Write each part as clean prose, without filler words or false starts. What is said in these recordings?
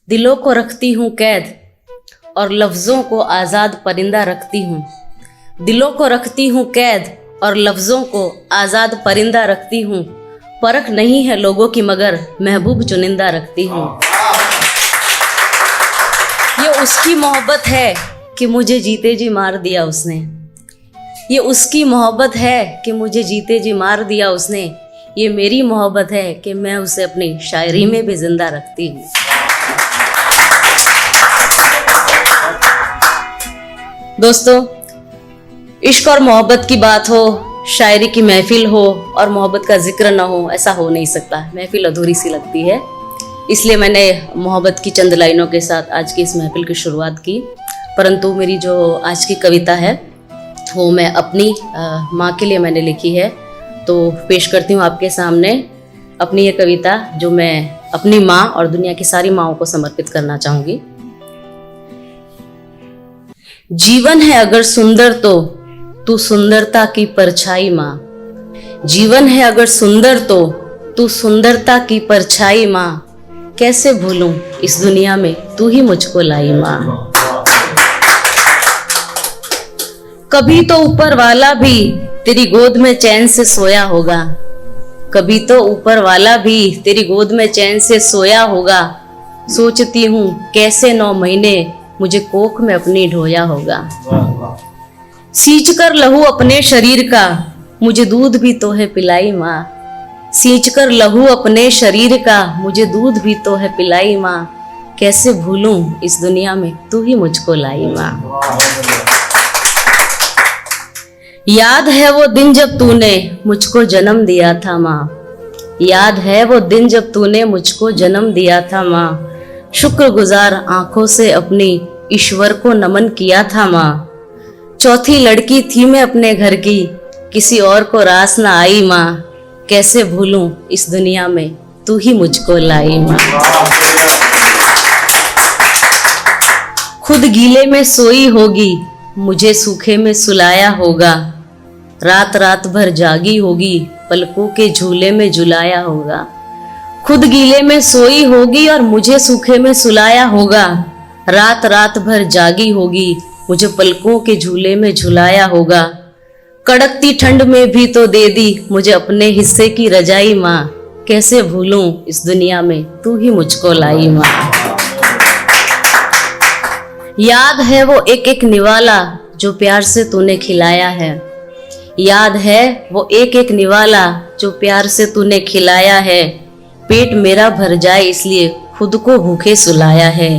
दिलों को रखती हूँ कैद और लफ्ज़ों को आज़ाद परिंदा रखती हूँ। दिलों को रखती हूँ कैद और लफ्ज़ों को आज़ाद परिंदा रखती हूँ। परख नहीं है लोगों की मगर महबूब चुनिंदा रखती हूँ। ये उसकी मोहब्बत है कि मुझे जीते जी मार दिया उसने। ये उसकी मोहब्बत है कि मुझे जीते जी मार दिया उसने। ये मेरी मोहब्बत है कि मैं उसे अपनी शायरी में भी जिंदा रखती हूँ। दोस्तों, इश्क और मोहब्बत की बात हो, शायरी की महफिल हो और मोहब्बत का जिक्र ना हो, ऐसा हो नहीं सकता। महफिल अधूरी सी लगती है। इसलिए मैंने मोहब्बत की चंद लाइनों के साथ आज की इस महफिल की शुरुआत की। परंतु मेरी जो आज की कविता है वो मैं अपनी माँ के लिए मैंने लिखी है, तो पेश करती हूँ आपके सामने अपनी ये कविता जो मैं अपनी माँ और दुनिया की सारी माँओं को समर्पित करना चाहूँगी। जीवन है अगर सुंदर तो तू सुंदरता की परछाई माँ। जीवन है अगर सुंदर तो तू सुंदरता की परछाई माँ। कैसे भूलूं इस दुनिया में तू ही मुझको लाई माँ। कभी तो ऊपर वाला भी तेरी गोद में चैन से सोया होगा। कभी तो ऊपर वाला भी तेरी गोद में चैन से सोया होगा। सोचती हूँ कैसे 9 महीने मुझे कोख में अपनी ढोया होगा। सींच कर लहू अपने शरीर का मुझे दूध भी तो है पिलाई माँ। सींच कर लहू अपने शरीर का मुझे दूध भी तो है पिलाई माँ। कैसे भूलूं इस दुनिया में तू ही मुझको लाई माँ। याद है वो दिन जब तूने मुझको जन्म दिया था माँ। याद है वो दिन जब तूने मुझको जन्म दिया था माँ। शुक्रगुजार आंखों से अपनी ईश्वर को नमन किया था माँ। चौथी लड़की थी मैं अपने घर की, किसी और को रास ना आई माँ। कैसे भूलूं इस दुनिया में तू ही मुझको लाई माँ। खुद गीले में सोई होगी, मुझे सूखे में सुलाया होगा। रात रात भर जागी होगी, पलकों के झूले में झुलाया होगा। खुद गीले में सोई होगी और मुझे सूखे में सुलाया होगा। रात रात भर जागी होगी, मुझे पलकों के झूले में झुलाया होगा। कड़कती ठंड में भी तो दे दी मुझे अपने हिस्से की रजाई माँ। कैसे भूलूं इस दुनिया में तू ही मुझको लाई माँ। याद है वो एक एक निवाला जो प्यार से तूने खिलाया है। याद है वो एक एक निवाला जो प्यार से तूने खिलाया है। पेट मेरा भर जाए इसलिए खुद को भूखे सुलाया है।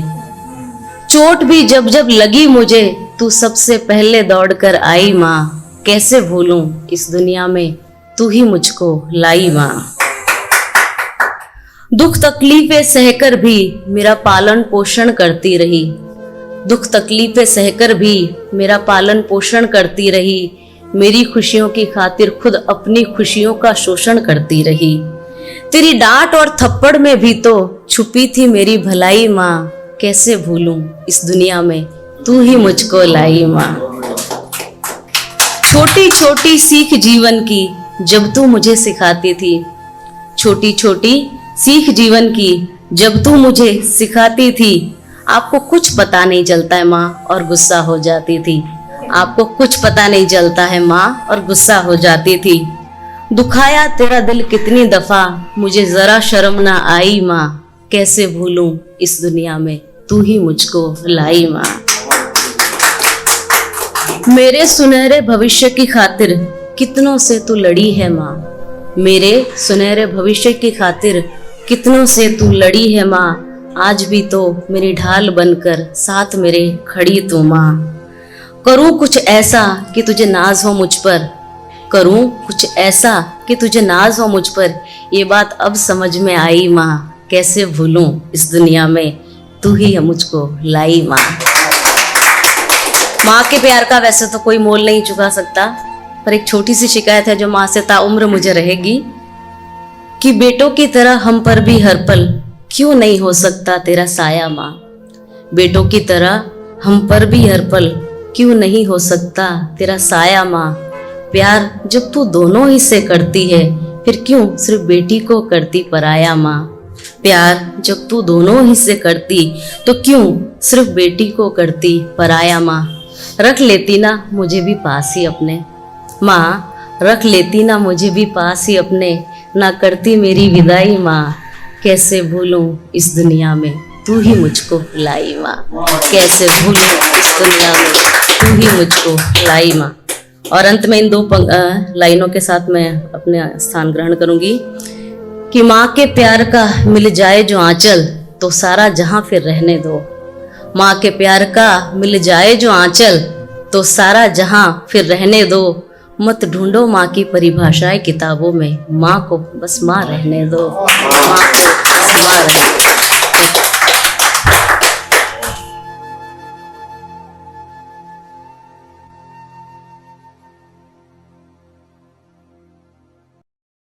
चोट भी जब जब लगी मुझे तू सबसे पहले दौड़कर आई माँ। कैसे भूलूं इस दुनिया में तू ही मुझको लाई माँ। दुख तकलीफें सहकर भी मेरा पालन पोषण करती रही। दुख तकलीफें सहकर भी मेरा पालन पोषण करती रही। मेरी खुशियों की खातिर खुद अपनी खुशियों का शोषण करती रही। तेरी डांट और थप्पड़ में भी तो छुपी थी मेरी भलाई माँ। कैसे भूलूं इस दुनिया में तू ही मुझको लाई माँ। छोटी छोटी सीख जीवन की जब तू मुझे सिखाती थी। छोटी छोटी सीख जीवन की जब तू मुझे सिखाती थी। आपको कुछ पता नहीं चलता है माँ और गुस्सा हो जाती थी। आपको कुछ पता नहीं चलता है माँ और गुस्सा हो जाती थी। दुखाया तेरा दिल कितनी दफा मुझे जरा शर्म ना आई माँ। कैसे भूलूं इस दुनिया में तू ही मुझको लाई माँ। मेरे सुनहरे भविष्य की खातिर कितनों से तू लड़ी है माँ। मेरे सुनहरे भविष्य की खातिर कितनों से तू लड़ी है माँ। आज भी तो मेरी ढाल बनकर साथ मेरे खड़ी तू माँ। करूं कुछ ऐसा कि तुझे नाज हो मुझ पर। करूं कुछ ऐसा कि तुझे नाज हो मुझ पर। ये बात अब समझ में आई माँ। कैसे भूलूं इस दुनिया में तू ही मुझको लाई माँ। माँ के प्यार का वैसे तो कोई मोल नहीं चुका सकता, पर एक छोटी सी शिकायत है जो माँ से ताउम्र मुझे रहेगी कि बेटों की तरह हम पर भी हर पल क्यों नहीं हो सकता तेरा साया माँ। बेटों की तरह हम पर भी हर पल क्यों नहीं हो सकता तेरा साया माँ। प्यार जब तू दोनों ही से करती है फिर क्यों सिर्फ बेटी को करती पराया माँ। प्यार जब तू दोनों हिस्से करती तो क्यों सिर्फ बेटी को करती पराया माँ। रख लेती ना मुझे भी पास ही अपने, माँ रख लेती ना मुझे भी पास ही अपने, ना करती मेरी विदाई माँ। कैसे भूलूं इस दुनिया में तू ही मुझको लाई माँ, कैसे भूलूं इस दुनिया में तू ही मुझको लाई माँ। और अंत में इन दो लाइनों के साथ मैं अपने स्थान ग्रहण करूंगी कि माँ के प्यार का मिल जाए जो आंचल तो सारा जहां फिर रहने दो। माँ के प्यार का मिल जाए जो आंचल तो सारा जहां फिर रहने दो। मत ढूंढो माँ की परिभाषाएं किताबों में, माँ को बस माँ रहने दो, माँ को बस माँ रहने दो।